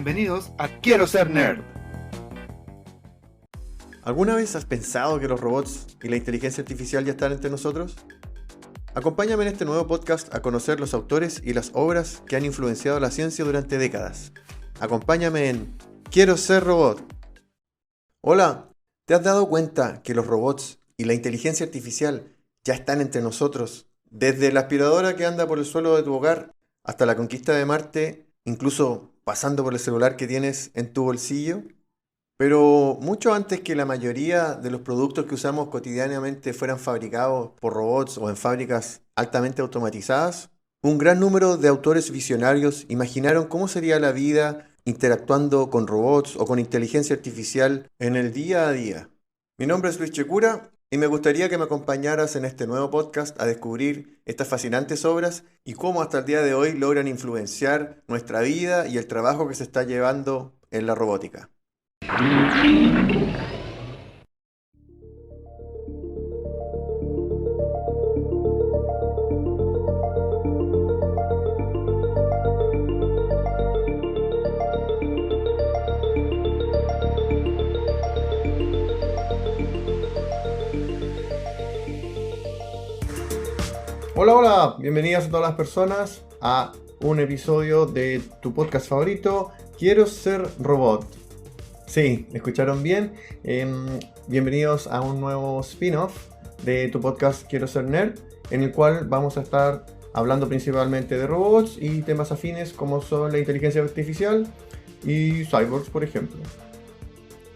Bienvenidos a Quiero Ser Nerd. ¿Alguna vez has pensado que los robots y la inteligencia artificial ya están entre nosotros? Acompáñame en este nuevo podcast a conocer los autores y las obras que han influenciado la ciencia durante décadas. Acompáñame en Quiero Ser Robot. Hola, ¿te has dado cuenta que los robots y la inteligencia artificial ya están entre nosotros? Desde la aspiradora que anda por el suelo de tu hogar hasta la conquista de Marte, incluso pasando por el celular que tienes en tu bolsillo. Pero mucho antes que la mayoría de los productos que usamos cotidianamente fueran fabricados por robots o en fábricas altamente automatizadas, un gran número de autores visionarios imaginaron cómo sería la vida interactuando con robots o con inteligencia artificial en el día a día. Mi nombre es Luis Checura y me gustaría que me acompañaras en este nuevo podcast a descubrir estas fascinantes obras y cómo hasta el día de hoy logran influenciar nuestra vida y el trabajo que se está llevando en la robótica. Hola, bienvenidas a todas las personas a un episodio de tu podcast favorito, Quiero Ser Robot. Sí, escucharon bien. Bienvenidos a un nuevo spin-off de tu podcast Quiero Ser Nerd, en el cual vamos a estar hablando principalmente de robots y temas afines como son la inteligencia artificial y cyborgs, por ejemplo.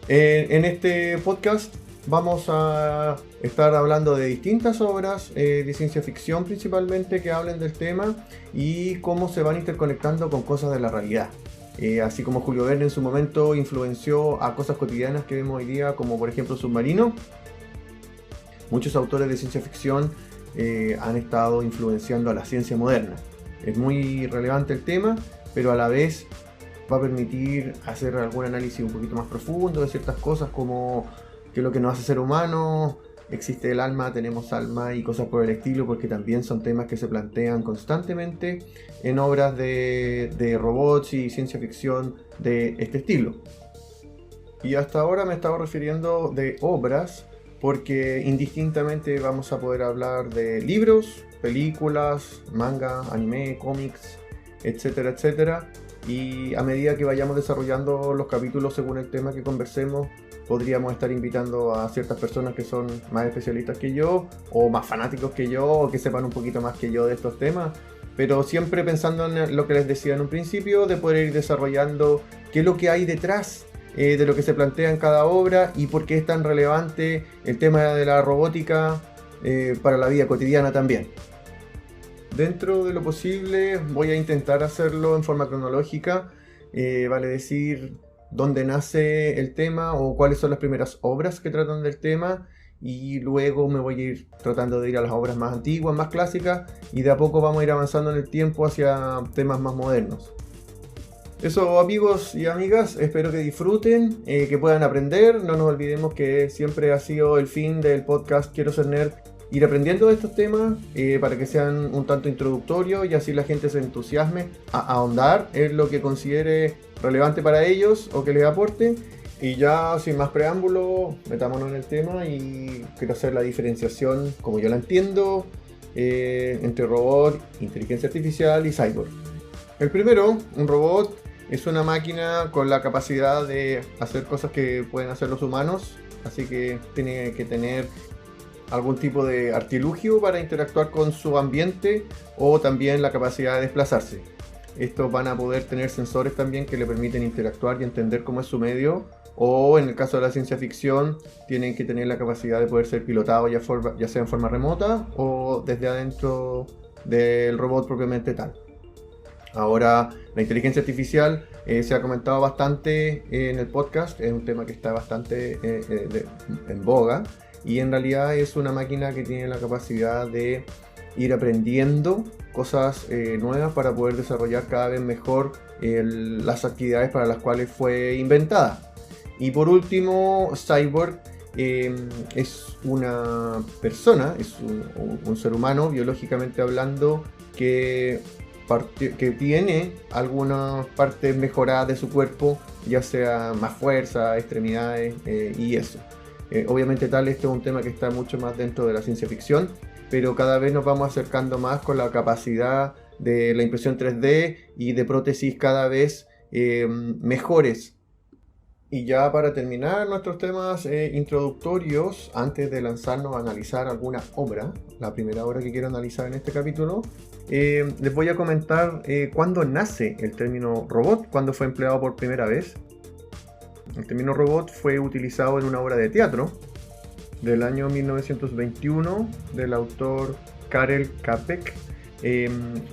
En este podcast vamos a estar hablando de distintas obras de ciencia ficción principalmente que hablen del tema y cómo se van interconectando con cosas de la realidad. Así como Julio Verne en su momento influenció a cosas cotidianas que vemos hoy día, como por ejemplo Submarino, muchos autores de ciencia ficción han estado influenciando a la ciencia moderna. Es muy relevante el tema, pero a la vez va a permitir hacer algún análisis un poquito más profundo de ciertas cosas como qué es lo que nos hace ser humanos, existe el alma, tenemos alma y cosas por el estilo, porque también son temas que se plantean constantemente en obras de robots y ciencia ficción de este estilo. Y hasta ahora me estaba refiriendo de obras porque indistintamente vamos a poder hablar de libros, películas, manga, anime, cómics, etcétera, etcétera. Y a medida que vayamos desarrollando los capítulos según el tema que conversemos, podríamos estar invitando a ciertas personas que son más especialistas que yo, o más fanáticos que yo, o que sepan un poquito más que yo de estos temas, pero siempre pensando en lo que les decía en un principio, de poder ir desarrollando qué es lo que hay detrás de lo que se plantea en cada obra y por qué es tan relevante el tema de la robótica para la vida cotidiana también. Dentro de lo posible voy a intentar hacerlo en forma cronológica, vale decir dónde nace el tema o cuáles son las primeras obras que tratan del tema, y luego me voy a ir tratando de ir a las obras más antiguas, más clásicas, y de a poco vamos a ir avanzando en el tiempo hacia temas más modernos. Eso, amigos y amigas, espero que disfruten, que puedan aprender. No nos olvidemos que siempre ha sido el fin del podcast Quiero Ser Nerd ir aprendiendo de estos temas para que sean un tanto introductorios y así la gente se entusiasme a ahondar en lo que considere relevante para ellos o que les aporte. Y ya sin más preámbulo, metámonos en el tema y quiero hacer la diferenciación, como yo la entiendo, entre robot, inteligencia artificial y cyborg. El primero, un robot, es una máquina con la capacidad de hacer cosas que pueden hacer los humanos, así que tiene que tener algún tipo de artilugio para interactuar con su ambiente o también la capacidad de desplazarse. Estos van a poder tener sensores también que le permiten interactuar y entender cómo es su medio, o en el caso de la ciencia ficción tienen que tener la capacidad de poder ser pilotados ya sea en forma remota o desde adentro del robot propiamente tal. Ahora, la inteligencia artificial se ha comentado bastante en el podcast, es un tema que está bastante en boga. Y en realidad es una máquina que tiene la capacidad de ir aprendiendo cosas nuevas para poder desarrollar cada vez mejor las actividades para las cuales fue inventada. Y por último, cyborg es una persona, es un ser humano biológicamente hablando que que tiene algunas partes mejoradas de su cuerpo, ya sea más fuerza, extremidades y eso. Obviamente este es un tema que está mucho más dentro de la ciencia ficción, pero cada vez nos vamos acercando más con la capacidad de la impresión 3D y de prótesis cada vez mejores. Y ya para terminar nuestros temas introductorios, antes de lanzarnos a analizar alguna obra, la primera obra que quiero analizar en este capítulo, les voy a comentar cuándo nace el término robot, cuándo fue empleado por primera vez. El término robot fue utilizado en una obra de teatro del año 1921 del autor Karel Čapek.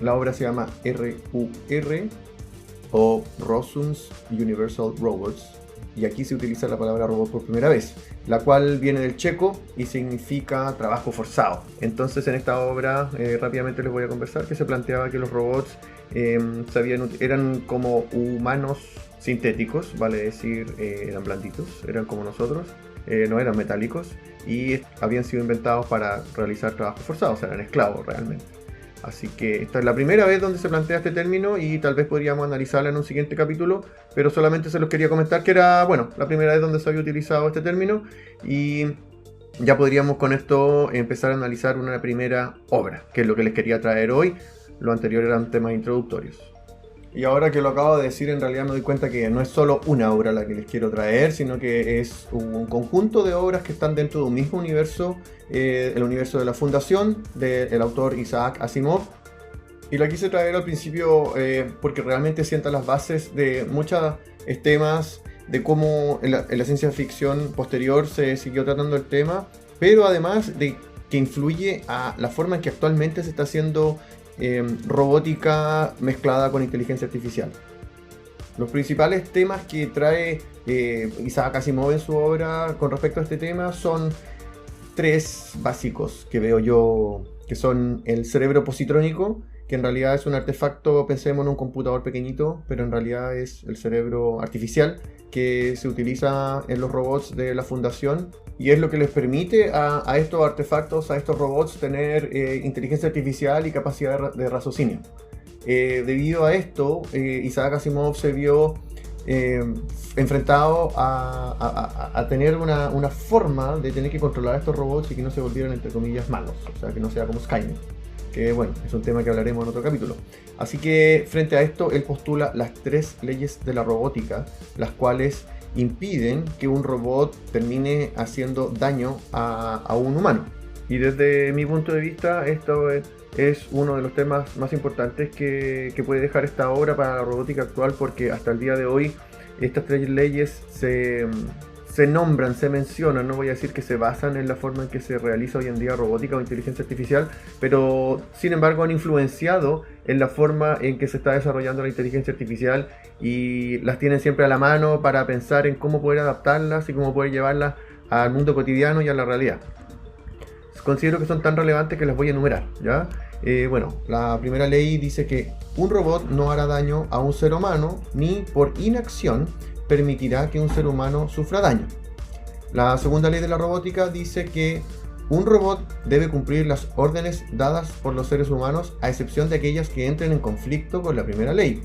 La obra se llama RUR o Rossum's Universal Robots, y aquí se utiliza la palabra robot por primera vez, la cual viene del checo y significa trabajo forzado. Entonces en esta obra rápidamente les voy a conversar que se planteaba que los robots eran como humanos sintéticos, vale decir, eran blanditos, eran como nosotros, no eran metálicos y habían sido inventados para realizar trabajos forzados, eran esclavos realmente. Así que esta es la primera vez donde se plantea este término y tal vez podríamos analizarla en un siguiente capítulo, pero solamente se los quería comentar que era, la primera vez donde se había utilizado este término y ya podríamos con esto empezar a analizar una primera obra, que es lo que les quería traer hoy. Lo anterior eran temas introductorios. Y ahora que lo acabo de decir, en realidad me doy cuenta que no es solo una obra la que les quiero traer, sino que es un conjunto de obras que están dentro de un mismo universo, el universo de la Fundación, del autor Isaac Asimov. Y la quise traer al principio porque realmente sienta las bases de muchos temas, de cómo en la ciencia ficción posterior se siguió tratando el tema, pero además de que influye a la forma en que actualmente se está haciendo robótica mezclada con inteligencia artificial. Los principales temas que trae Isaac Asimov en su obra con respecto a este tema son tres básicos que veo yo, que son el cerebro positrónico, que en realidad es un artefacto, pensemos en un computador pequeñito, pero en realidad es el cerebro artificial que se utiliza en los robots de la Fundación y es lo que les permite a estos artefactos, a estos robots tener inteligencia artificial y capacidad de raciocinio. Debido a esto, Isaac Asimov se vio enfrentado a tener una forma de tener que controlar a estos robots y que no se volvieran, entre comillas, malos, o sea, que no sea como Skynet. Que es un tema que hablaremos en otro capítulo. Así que frente a esto, él postula las tres leyes de la robótica, las cuales impiden que un robot termine haciendo daño a un humano. Y desde mi punto de vista, esto es uno de los temas más importantes que puede dejar esta obra para la robótica actual, porque hasta el día de hoy estas tres leyes se nombran, se mencionan, no voy a decir que se basan en la forma en que se realiza hoy en día robótica o inteligencia artificial, pero sin embargo han influenciado en la forma en que se está desarrollando la inteligencia artificial y las tienen siempre a la mano para pensar en cómo poder adaptarlas y cómo poder llevarlas al mundo cotidiano y a la realidad. Considero que son tan relevantes que las voy a enumerar, ¿ya? La primera ley dice que un robot no hará daño a un ser humano ni por inacción permitirá que un ser humano sufra daño. La segunda ley de la robótica dice que un robot debe cumplir las órdenes dadas por los seres humanos, a excepción de aquellas que entren en conflicto con la primera ley.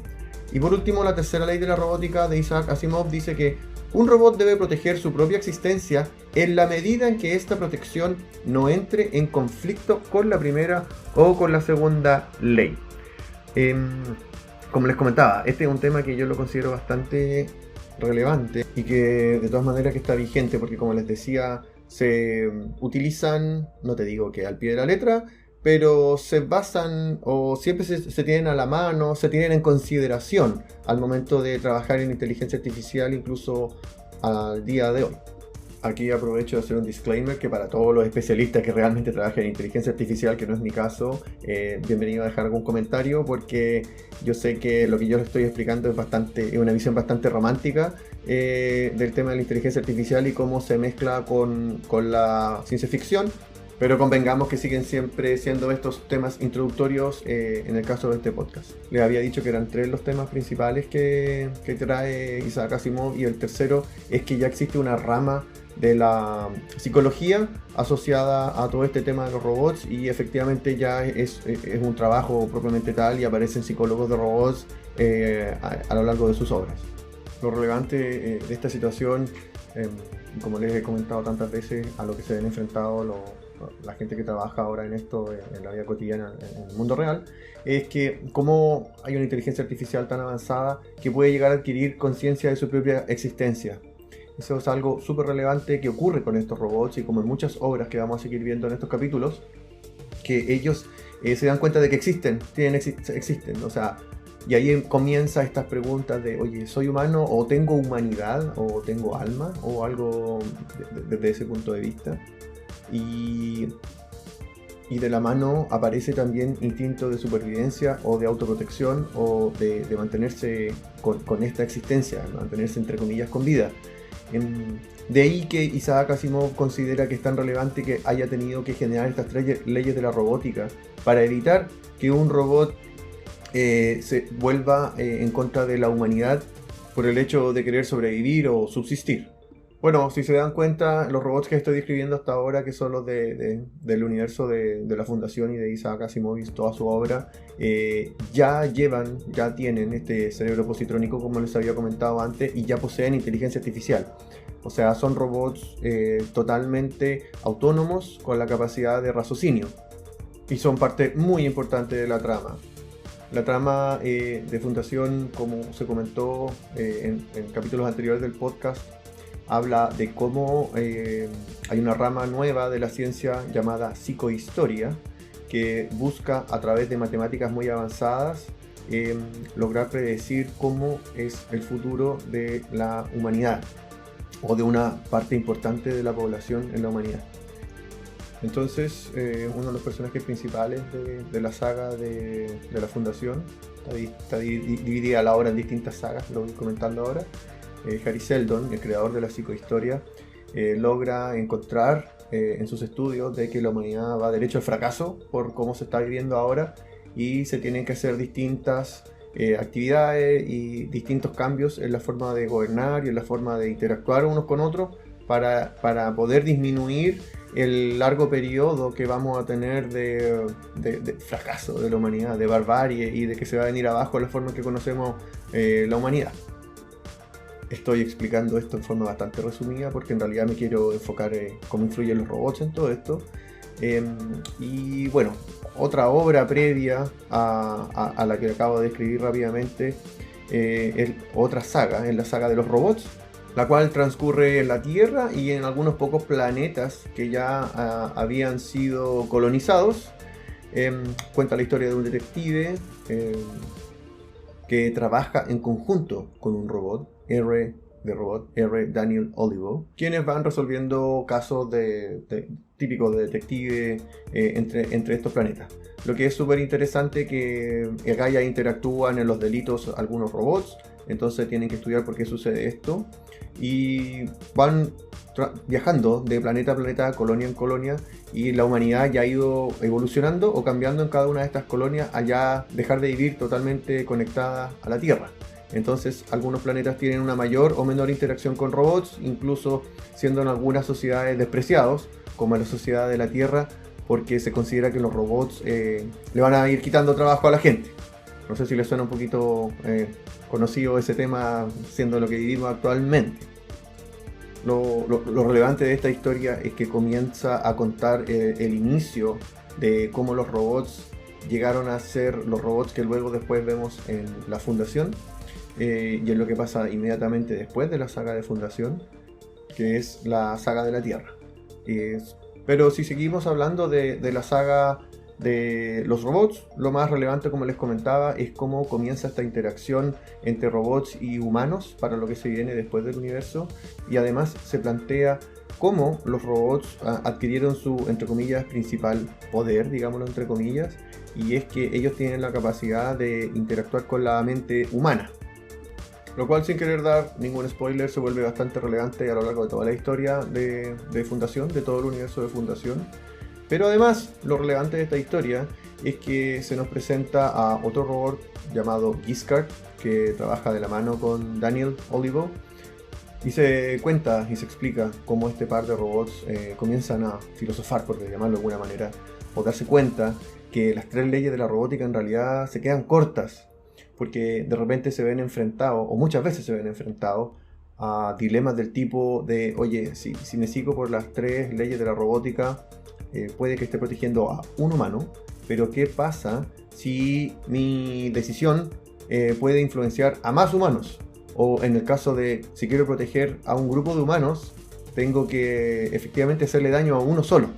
Y por último, la tercera ley de la robótica de Isaac Asimov dice que un robot debe proteger su propia existencia en la medida en que esta protección no entre en conflicto con la primera o con la segunda ley. Como les comentaba, este es un tema que yo lo considero bastante relevante y que de todas maneras que está vigente, porque como les decía, se utilizan, no te digo que al pie de la letra, pero se basan o siempre se tienen a la mano, se tienen en consideración al momento de trabajar en inteligencia artificial, incluso al día de hoy. Aquí aprovecho de hacer un disclaimer que para todos los especialistas que realmente trabajan en inteligencia artificial, que no es mi caso, bienvenido a dejar algún comentario, porque yo sé que lo que yo les estoy explicando es una visión bastante romántica del tema de la inteligencia artificial y cómo se mezcla con la ciencia ficción, Pero convengamos que siguen siempre siendo estos temas introductorios en el caso de este podcast. Les había dicho que eran 3 los temas principales que trae Isaac Asimov, y el tercero es que ya existe una rama de la psicología asociada a todo este tema de los robots, y efectivamente ya es un trabajo propiamente tal, y aparecen psicólogos de robots a lo largo de sus obras. Lo relevante de esta situación, como les he comentado tantas veces, a lo que se ven enfrentados la gente que trabaja ahora en esto, en la vida cotidiana, en el mundo real, es que como hay una inteligencia artificial tan avanzada que puede llegar a adquirir conciencia de su propia existencia. Eso es algo súper relevante que ocurre con estos robots, y como en muchas obras que vamos a seguir viendo en estos capítulos, que ellos se dan cuenta de que existen, o sea, y ahí comienza estas preguntas de, oye, ¿soy humano? ¿O tengo humanidad? ¿O tengo alma? ¿O algo desde ese punto de vista? Y de la mano aparece también instinto de supervivencia o de autoprotección, o de mantenerse con esta existencia, mantenerse entre comillas con vida. De ahí que Isaac Asimov considera que es tan relevante que haya tenido que generar estas 3 leyes de la robótica para evitar que un robot se vuelva en contra de la humanidad por el hecho de querer sobrevivir o subsistir. Bueno, si se dan cuenta, los robots que estoy describiendo hasta ahora, que son los del universo de la Fundación y de Isaac Asimov y toda su obra, ya tienen este cerebro positrónico, como les había comentado antes, y ya poseen inteligencia artificial. O sea, son robots totalmente autónomos con la capacidad de raciocinio, y son parte muy importante de la trama. La trama de Fundación, como se comentó en capítulos anteriores del podcast, habla de cómo hay una rama nueva de la ciencia llamada psicohistoria, que busca a través de matemáticas muy avanzadas lograr predecir cómo es el futuro de la humanidad, o de una parte importante de la población en la humanidad. Entonces, uno de los personajes principales de la saga de la Fundación, está dividida la obra en distintas sagas, lo voy comentando ahora. Hari Seldon, el creador de la psicohistoria, logra encontrar en sus estudios de que la humanidad va derecho al fracaso por cómo se está viviendo ahora, y se tienen que hacer distintas actividades y distintos cambios en la forma de gobernar y en la forma de interactuar unos con otros para poder disminuir el largo periodo que vamos a tener de fracaso de la humanidad, de barbarie, y de que se va a venir abajo la forma que conocemos la humanidad. Estoy explicando esto en forma bastante resumida porque en realidad me quiero enfocar cómo influyen los robots en todo esto. Y bueno, otra obra previa a la que acabo de describir rápidamente es otra saga, es la saga de los robots, la cual transcurre en la Tierra y en algunos pocos planetas que ya habían sido colonizados. Cuenta la historia de un detective que trabaja en conjunto con un robot, R. Daniel Olivo, quienes van resolviendo casos típicos de detective entre estos planetas. Lo que es súper interesante que acá ya interactúan en los delitos algunos robots, entonces tienen que estudiar por qué sucede esto, y van viajando de planeta a planeta, colonia en colonia, y la humanidad ya ha ido evolucionando o cambiando en cada una de estas colonias a ya dejar de vivir totalmente conectada a la Tierra. Entonces algunos planetas tienen una mayor o menor interacción con robots, incluso siendo en algunas sociedades despreciados, como la sociedad de la Tierra, porque se considera que los robots le van a ir quitando trabajo a la gente. No sé si les suena un poquito conocido ese tema, siendo lo que vivimos actualmente. Lo relevante de esta historia es que comienza a contar el inicio de cómo los robots llegaron a ser los robots que luego después vemos en la Fundación, y en lo que pasa inmediatamente después de la saga de Fundación, que es la saga de la Tierra. Pero si seguimos hablando de la saga de los robots, lo más relevante, como les comentaba, es cómo comienza esta interacción entre robots y humanos para lo que se viene después del universo, y además se plantea cómo los robots adquirieron su, entre comillas, principal poder, digámoslo entre comillas, y es que ellos tienen la capacidad de interactuar con la mente humana. Lo cual, sin querer dar ningún spoiler, se vuelve bastante relevante a lo largo de toda la historia de Fundación, de todo el universo de Fundación. Pero además, lo relevante de esta historia es que se nos presenta a otro robot llamado Giscard, que trabaja de la mano con Daniel Olivo, y se cuenta y se explica cómo este par de robots comienzan a filosofar, por llamarlo de alguna manera, o darse cuenta que las 3 leyes de la robótica en realidad se quedan cortas, porque de repente se ven enfrentados, o muchas veces se ven enfrentados, a dilemas del tipo de, oye, si me sigo por las 3 leyes de la robótica, puede que esté protegiendo a un humano, pero ¿qué pasa si mi decisión puede influenciar a más humanos? O en el caso de, si quiero proteger a un grupo de humanos, tengo que efectivamente hacerle daño a uno solo.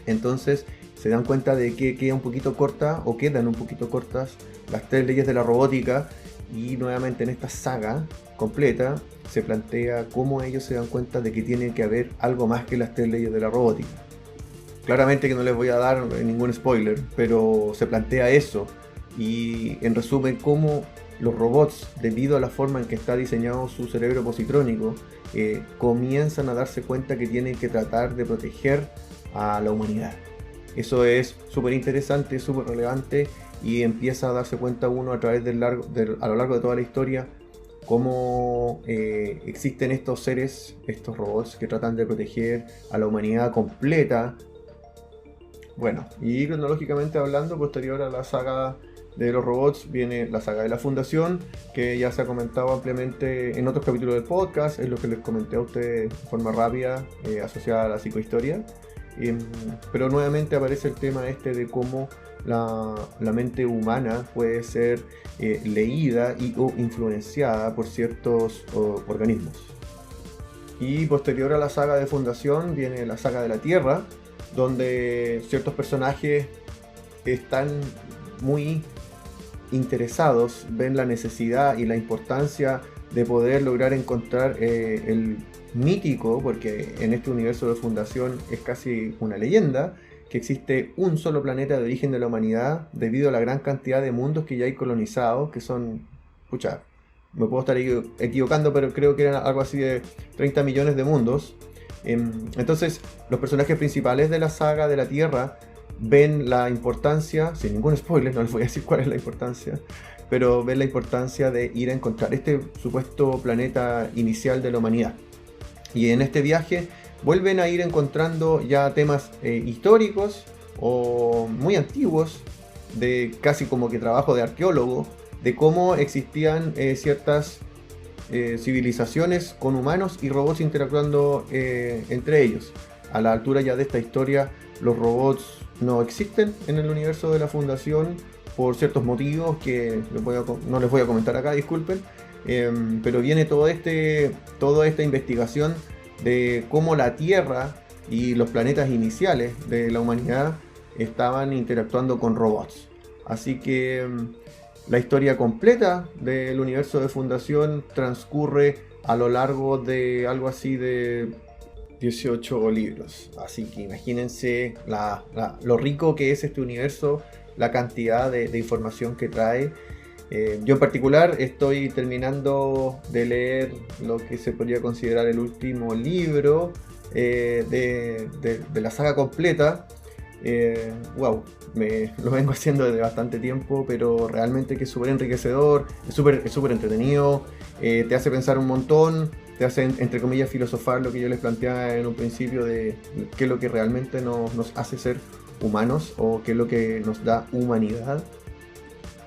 Entonces se dan cuenta de que queda un poquito corta, o quedan un poquito cortas, las 3 leyes de la robótica, y nuevamente en esta saga completa se plantea cómo ellos se dan cuenta de que tiene que haber algo más que las 3 leyes de la robótica. Claramente que no les voy a dar ningún spoiler, pero se plantea eso, y en resumen cómo los robots, debido a la forma en que está diseñado su cerebro positrónico, comienzan a darse cuenta que tienen que tratar de proteger a la humanidad. Eso es súper interesante, súper relevante, y empieza a darse cuenta uno a través a lo largo de toda la historia cómo existen estos seres, estos robots que tratan de proteger a la humanidad completa. Bueno, y cronológicamente hablando, posterior a la saga de los robots viene la saga de la Fundación, que ya se ha comentado ampliamente en otros capítulos del podcast, es lo que les comenté a ustedes de forma rápida, asociada a la psicohistoria. Pero nuevamente aparece el tema este de cómo la mente humana puede ser leída o influenciada por ciertos organismos. Y posterior a la saga de Fundación viene la saga de la Tierra, donde ciertos personajes están muy interesados, ven la necesidad y la importancia de poder lograr encontrar el mítico, porque en este universo de Fundación es casi una leyenda, que existe un solo planeta de origen de la humanidad debido a la gran cantidad de mundos que ya hay colonizados, que son, pucha, me puedo estar equivocando, pero creo que eran algo así de 30 millones de mundos. Entonces los personajes principales de la saga de la Tierra ven la importancia, sin ningún spoiler, no les voy a decir cuál es la importancia, pero ven la importancia de ir a encontrar este supuesto planeta inicial de la humanidad. Y en este viaje vuelven a ir encontrando ya temas históricos o muy antiguos, de casi como que trabajo de arqueólogo, de cómo existían ciertas civilizaciones con humanos y robots interactuando entre ellos. A la altura ya de esta historia, los robots no existen en el universo de la Fundación por ciertos motivos que no les voy a comentar acá, disculpen, pero viene toda esta investigación de cómo la Tierra y los planetas iniciales de la humanidad estaban interactuando con robots. Así que la historia completa del universo de Fundación transcurre a lo largo de algo así de 18 libros. Así que imagínense lo rico que es este universo, la cantidad de información que trae. Yo en particular estoy terminando de leer lo que se podría considerar el último libro de la saga completa. Lo vengo haciendo desde bastante tiempo, pero realmente que es súper enriquecedor, es súper entretenido, te hace pensar un montón, te hace, entre comillas, filosofar lo que yo les planteaba en un principio de qué es lo que realmente nos hace ser humanos o qué es lo que nos da humanidad.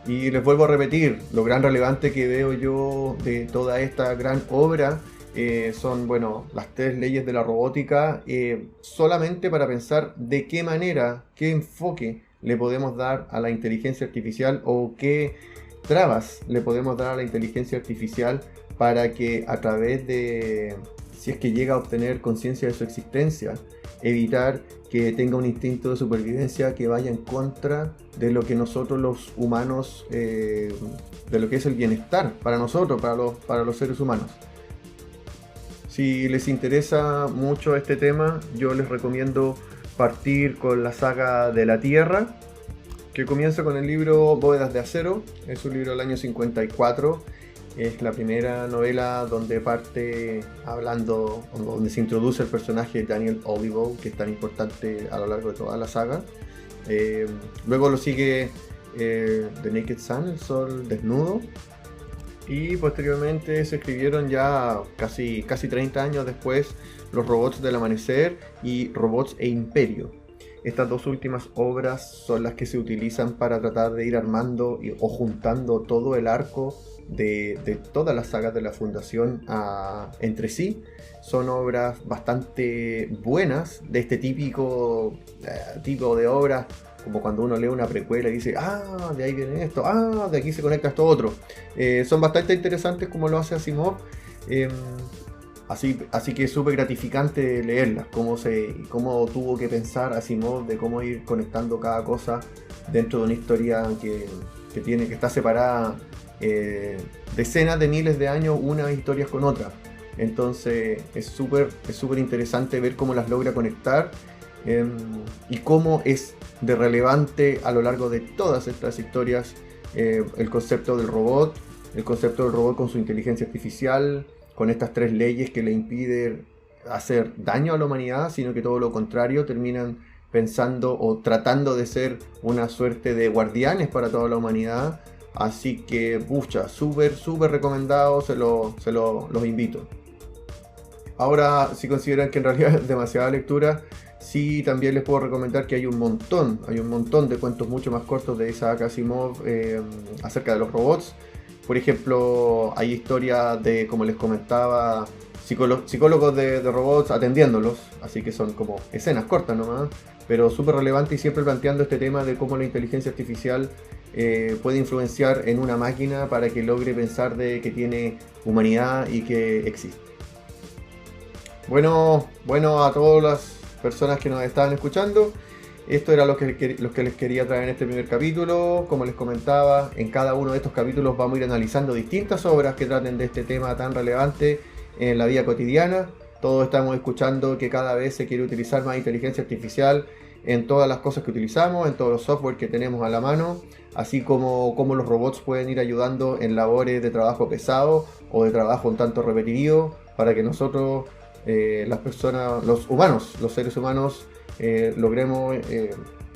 Y les vuelvo a repetir, lo gran relevante que veo yo de toda esta gran obra son, las 3 leyes de la robótica, solamente para pensar de qué manera, qué enfoque le podemos dar a la inteligencia artificial o qué trabas le podemos dar a la inteligencia artificial para que a través de, si es que llega a obtener conciencia de su existencia, evitar que tenga un instinto de supervivencia que vaya en contra de lo que nosotros los humanos, de lo que es el bienestar para nosotros, para los seres humanos. Si les interesa mucho este tema, yo les recomiendo partir con la saga de la Tierra, que comienza con el libro Bóvedas de Acero. Es un libro del año 54 Es la primera novela donde parte hablando, donde se introduce el personaje de Daniel Olivo, que es tan importante a lo largo de toda la saga. Luego lo sigue The Naked Sun, El Sol Desnudo. Y posteriormente se escribieron ya casi 30 años después Los Robots del Amanecer y Robots e Imperio. Estas dos últimas obras son las que se utilizan para tratar de ir armando o juntando todo el arco de todas las sagas de la Fundación entre sí. Son obras bastante buenas, de este típico tipo de obras, como cuando uno lee una precuela y dice, de ahí viene esto, de aquí se conecta esto otro. Son bastante interesantes como lo hace Asimov. Así que es súper gratificante leerlas, cómo tuvo que pensar Asimov de cómo ir conectando cada cosa dentro de una historia que está separada decenas de miles de años unas historias con otras. Entonces es súper interesante ver cómo las logra conectar y cómo es de relevante a lo largo de todas estas historias el concepto del robot con su inteligencia artificial, con estas 3 leyes que le impiden hacer daño a la humanidad, sino que todo lo contrario, terminan pensando o tratando de ser una suerte de guardianes para toda la humanidad. Así que, súper recomendado, se los invito. Ahora, si consideran que en realidad es demasiada lectura, sí, también les puedo recomendar que hay un montón de cuentos mucho más cortos de Isaac Asimov acerca de los robots. Por ejemplo, hay historias de, como les comentaba, psicólogos de robots atendiéndolos, así que son como escenas cortas nomás, pero súper relevantes y siempre planteando este tema de cómo la inteligencia artificial puede influenciar en una máquina para que logre pensar de que tiene humanidad y que existe. Bueno, a todas las personas que nos estaban escuchando, esto era lo que les quería traer en este primer capítulo. Como les comentaba, en cada uno de estos capítulos vamos a ir analizando distintas obras que traten de este tema tan relevante en la vida cotidiana. Todos estamos escuchando que cada vez se quiere utilizar más inteligencia artificial en todas las cosas que utilizamos, en todos los software que tenemos a la mano, así como los robots pueden ir ayudando en labores de trabajo pesado o de trabajo un tanto repetitivo, para que nosotros, las personas, los seres humanos, logremos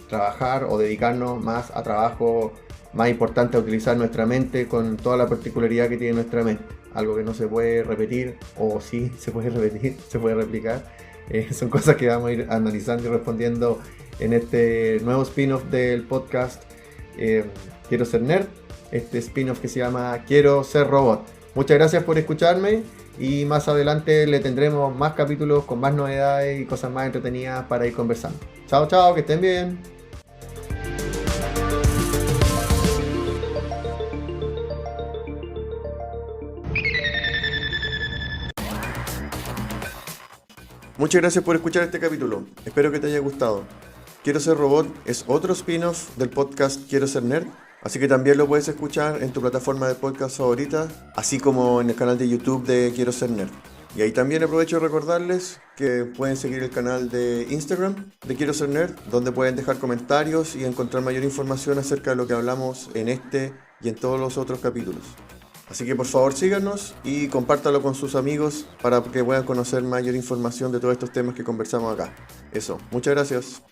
trabajar o dedicarnos más a trabajo más importante, a utilizar nuestra mente con toda la particularidad que tiene nuestra mente, algo que no se puede repetir, o sí se puede repetir, se puede replicar. Son cosas que vamos a ir analizando y respondiendo en este nuevo spin-off del podcast Quiero Ser Nerd, este spin-off que se llama Quiero Ser Robot. Muchas gracias por escucharme. Y más adelante le tendremos más capítulos con más novedades y cosas más entretenidas para ir conversando. Chao, que estén bien. Muchas gracias por escuchar este capítulo. Espero que te haya gustado. Quiero Ser Robot es otro spin-off del podcast Quiero Ser Nerd. Así que también lo puedes escuchar en tu plataforma de podcast favorita, así como en el canal de YouTube de Quiero Ser Nerd. Y ahí también aprovecho de recordarles que pueden seguir el canal de Instagram de Quiero Ser Nerd, donde pueden dejar comentarios y encontrar mayor información acerca de lo que hablamos en este y en todos los otros capítulos. Así que por favor síganos y compártalo con sus amigos para que puedan conocer mayor información de todos estos temas que conversamos acá. Eso, muchas gracias.